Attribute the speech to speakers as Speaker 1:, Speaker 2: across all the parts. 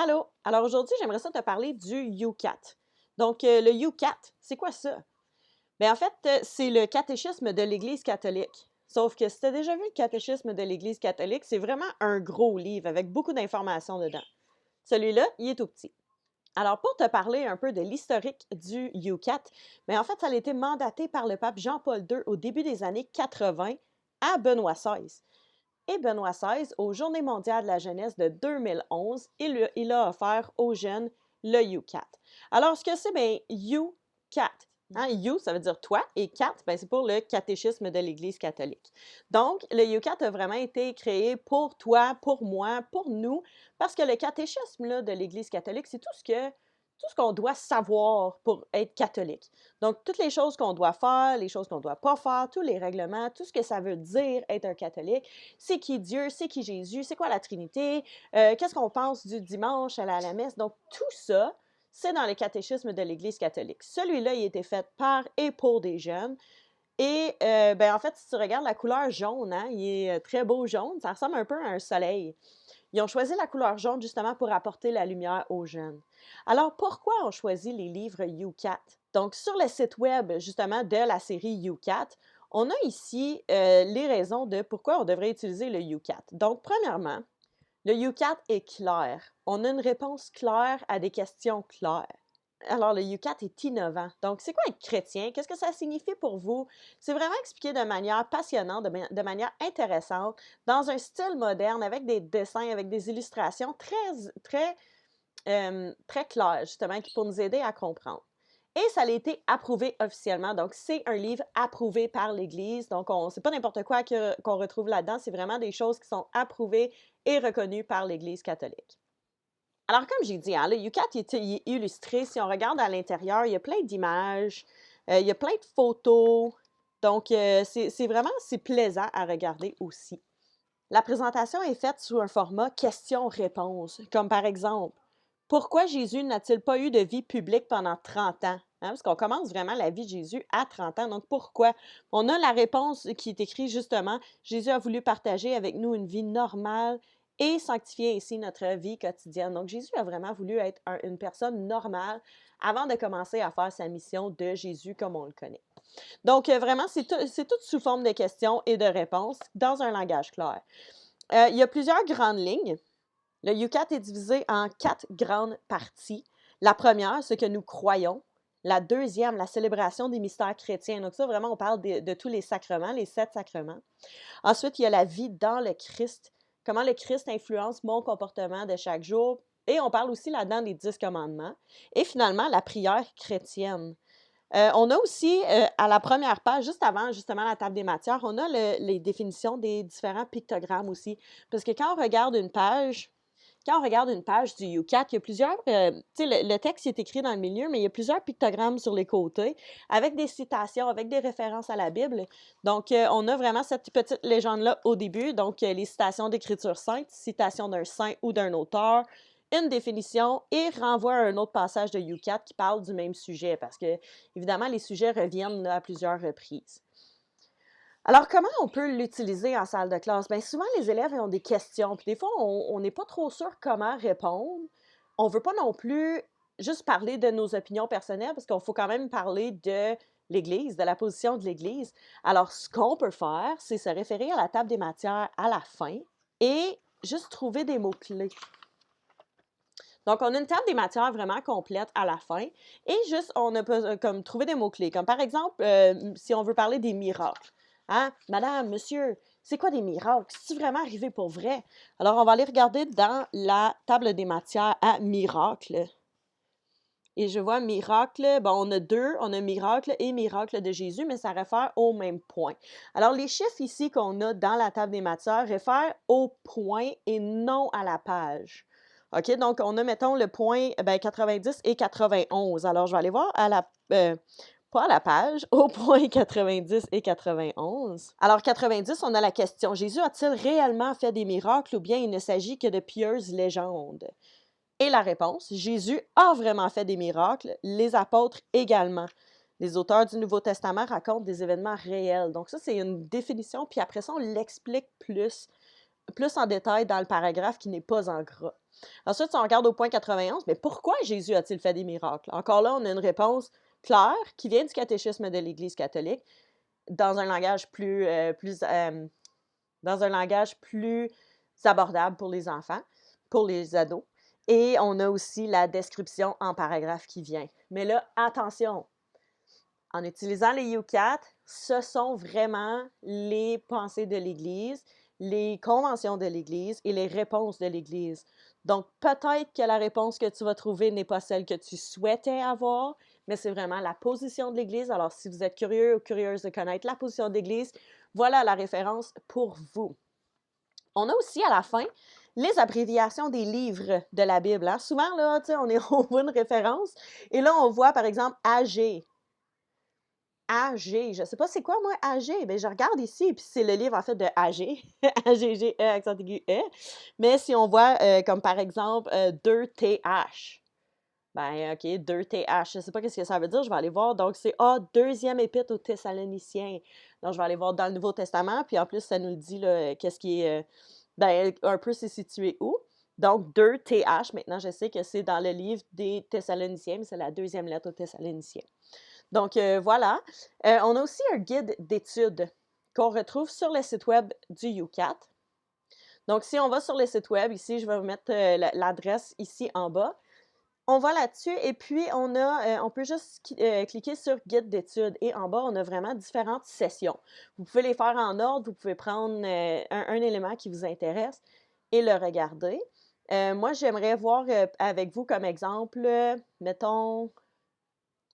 Speaker 1: Allô! Alors aujourd'hui, j'aimerais ça te parler du UCAT. Donc, le UCAT, c'est quoi ça? Bien, en fait, c'est le catéchisme de l'Église catholique. Sauf que si tu as déjà vu le catéchisme de l'Église catholique, c'est vraiment un gros livre avec beaucoup d'informations dedans. Celui-là, il est tout petit. Alors, pour te parler un peu de l'historique du UCAT, bien, en fait, ça a été mandaté par le pape Jean-Paul II au début des années 80 à Benoît XVI. Et Benoît XVI, aux Journées mondiales de la jeunesse de 2011, il a offert aux jeunes le UCAT. Alors, ce que c'est, bien, UCAT. Hein, U, ça veut dire toi, et CAT, ben, c'est pour le catéchisme de l'Église catholique. Donc, le UCAT a vraiment été créé pour toi, pour moi, pour nous, parce que le catéchisme là, de l'Église catholique, c'est tout ce qu'on doit savoir pour être catholique. Donc, toutes les choses qu'on doit faire, les choses qu'on ne doit pas faire, tous les règlements, tout ce que ça veut dire être un catholique, c'est qui Dieu, c'est qui Jésus, c'est quoi la Trinité, qu'est-ce qu'on pense du dimanche à la messe. Donc, tout ça, c'est dans le catéchisme de l'Église catholique. Celui-là, il a été fait par et pour des jeunes. Et ben, en fait, si tu regardes la couleur jaune, hein, il est très beau jaune, ça ressemble un peu à un soleil. Ils ont choisi la couleur jaune justement pour apporter la lumière aux jeunes. Alors, pourquoi on choisit les livres UCAT? Donc, sur le site web justement de la série UCAT, on a ici les raisons de pourquoi on devrait utiliser le UCAT. Donc, premièrement, le UCAT est clair. On a une réponse claire à des questions claires. Alors, le UCAT est innovant. Donc, c'est quoi être chrétien? Qu'est-ce que ça signifie pour vous? C'est vraiment expliqué de manière passionnante, de manière intéressante, dans un style moderne, avec des dessins, avec des illustrations très claires, justement, pour nous aider à comprendre. Et ça a été approuvé officiellement. Donc, c'est un livre approuvé par l'Église. Donc, c'est pas n'importe quoi qu'on retrouve là-dedans. C'est vraiment des choses qui sont approuvées et reconnues par l'Église catholique. Alors, comme j'ai dit, hein, le UCAT il est illustré. Si on regarde à l'intérieur, il y a plein d'images, il y a plein de photos. Donc, c'est plaisant à regarder aussi. La présentation est faite sous un format questions-réponses, comme par exemple, pourquoi Jésus n'a-t-il pas eu de vie publique pendant 30 ans? Hein, parce qu'on commence vraiment la vie de Jésus à 30 ans. Donc, pourquoi? On a la réponse qui est écrite justement, Jésus a voulu partager avec nous une vie normale et sanctifier ainsi notre vie quotidienne. Donc, Jésus a vraiment voulu être une personne normale avant de commencer à faire sa mission de Jésus comme on le connaît. Donc, vraiment, c'est tout sous forme de questions et de réponses dans un langage clair. Il y a plusieurs grandes lignes. Le UCAT est divisé en 4 grandes parties. La première, ce que nous croyons. La deuxième, la célébration des mystères chrétiens. Donc ça, vraiment, on parle de tous les sacrements, les 7 sacrements. Ensuite, il y a la vie dans le Christ. Comment le Christ influence mon comportement de chaque jour. Et on parle aussi là-dedans des 10 commandements. Et finalement, la prière chrétienne. On a aussi, à la première page, juste avant justement la table des matières, on a les définitions des différents pictogrammes aussi. Parce que quand on regarde une page du UCAT, il y a plusieurs, tu sais, le texte est écrit dans le milieu, mais il y a plusieurs pictogrammes sur les côtés, avec des citations, avec des références à la Bible. Donc, on a vraiment cette petite légende-là au début, donc les citations d'Écriture sainte, citation d'un saint ou d'un auteur, une définition et renvoie à un autre passage de UCAT qui parle du même sujet, parce que, évidemment, les sujets reviennent là, à plusieurs reprises. Alors, comment on peut l'utiliser en salle de classe? Bien, souvent, les élèves ont des questions, puis des fois, on n'est pas trop sûr comment répondre. On ne veut pas non plus juste parler de nos opinions personnelles, parce qu'il faut quand même parler de l'Église, de la position de l'Église. Alors, ce qu'on peut faire, c'est se référer à la table des matières à la fin et juste trouver des mots-clés. Donc, on a une table des matières vraiment complète à la fin et juste, on a comme trouvé des mots-clés. Comme par exemple, si on veut parler des miracles. Hein? Madame, monsieur, c'est quoi des miracles? C'est-tu vraiment arrivé pour vrai? Alors, on va aller regarder dans la table des matières à miracles. Et je vois miracle, bon, on a deux, on a miracle et miracle de Jésus, mais ça réfère au même point. Alors, les chiffres ici qu'on a dans la table des matières réfèrent au point et non à la page. OK, donc on a, mettons, le point 90 et 91. Alors, je vais aller voir pas à la page, au point 90 et 91. Alors, 90, on a la question, Jésus a-t-il réellement fait des miracles ou bien il ne s'agit que de pieuses légendes? Et la réponse, Jésus a vraiment fait des miracles, les apôtres également. Les auteurs du Nouveau Testament racontent des événements réels. Donc ça, c'est une définition, puis après ça, on l'explique plus en détail dans le paragraphe qui n'est pas en gras. Ensuite, si on regarde au point 91, mais pourquoi Jésus a-t-il fait des miracles? Encore là, on a une réponse claire qui vient du catéchisme de l'Église catholique dans un langage dans un langage plus abordable pour les enfants, pour les ados. Et on a aussi la description en paragraphe qui vient. Mais là, attention, en utilisant les UCAT, ce sont vraiment les pensées de l'Église, les conventions de l'Église et les réponses de l'Église. Donc, peut-être que la réponse que tu vas trouver n'est pas celle que tu souhaitais avoir, mais c'est vraiment la position de l'Église. Alors, si vous êtes curieux ou curieuse de connaître la position de l'Église, voilà la référence pour vous. On a aussi à la fin les abréviations des livres de la Bible. Hein? Souvent, là, on voit une référence et là, on voit par exemple AG. AG, je ne sais pas c'est quoi moi AG, ben je regarde ici, puis c'est le livre en fait de AG, AGGE, accent aigu E, mais si on voit comme par exemple 2TH, ben ok, 2TH, je ne sais pas qu'est-ce que ça veut dire, je vais aller voir, donc c'est deuxième épître aux Thessaloniciens, donc je vais aller voir dans le Nouveau Testament, puis en plus ça nous le dit là, qu'est-ce qui est, ben un peu c'est situé où, donc 2TH, maintenant je sais que c'est dans le livre des Thessaloniciens, mais c'est la deuxième lettre aux Thessaloniciens. Donc, voilà. On a aussi un guide d'études qu'on retrouve sur le site web du UCAT. Donc, si on va sur le site web, ici, je vais vous mettre l'adresse ici en bas. On va là-dessus et puis on peut juste cliquer sur guide d'études et en bas, on a vraiment différentes sessions. Vous pouvez les faire en ordre, vous pouvez prendre un élément qui vous intéresse et le regarder. Moi, j'aimerais voir avec vous comme exemple, mettons,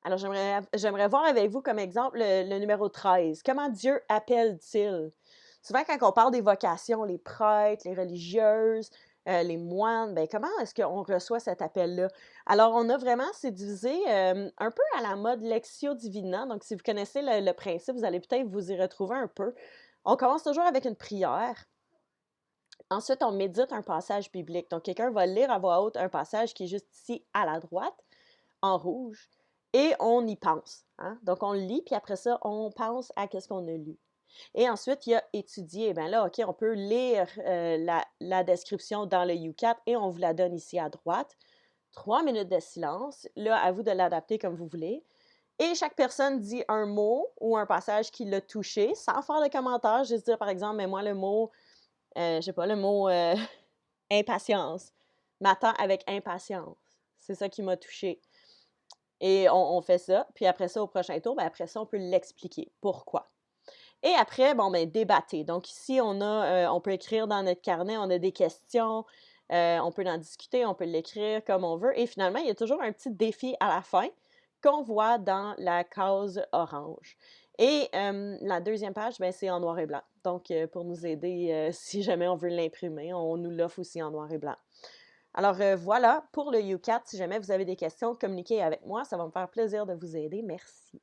Speaker 1: alors, j'aimerais voir avec vous comme exemple le numéro 13. Comment Dieu appelle-t-il? Souvent, quand on parle des vocations, les prêtres, les religieuses, les moines, ben, comment est-ce qu'on reçoit cet appel-là? Alors, on a vraiment, c'est divisé un peu à la mode Lectio Divina. Donc, si vous connaissez le principe, vous allez peut-être vous y retrouver un peu. On commence toujours avec une prière. Ensuite, on médite un passage biblique. Donc, quelqu'un va lire à voix haute un passage qui est juste ici à la droite, en rouge, et on y pense. Hein? Donc, on le lit, puis après ça, on pense à qu'est-ce qu'on a lu. Et ensuite, il y a étudier. Bien là, OK, on peut lire la description dans le UCAT et on vous la donne ici à droite. 3 minutes de silence. Là, à vous de l'adapter comme vous voulez. Et chaque personne dit un mot ou un passage qui l'a touché, sans faire de commentaire. Juste dire, par exemple, mais moi, le mot, je sais pas, le mot impatience. M'attends avec impatience. C'est ça qui m'a touché. Et on fait ça. Puis après ça, au prochain tour, bien après ça, on peut l'expliquer. Pourquoi? Et après, bon, ben débattez. Donc ici, on peut écrire dans notre carnet, on a des questions, on peut en discuter, on peut l'écrire comme on veut. Et finalement, il y a toujours un petit défi à la fin qu'on voit dans la case orange. Et la deuxième page, ben, c'est en noir et blanc. Donc, pour nous aider, si jamais on veut l'imprimer, on nous l'offre aussi en noir et blanc. Alors voilà pour le UCAT. Si jamais vous avez des questions, communiquez avec moi. Ça va me faire plaisir de vous aider. Merci.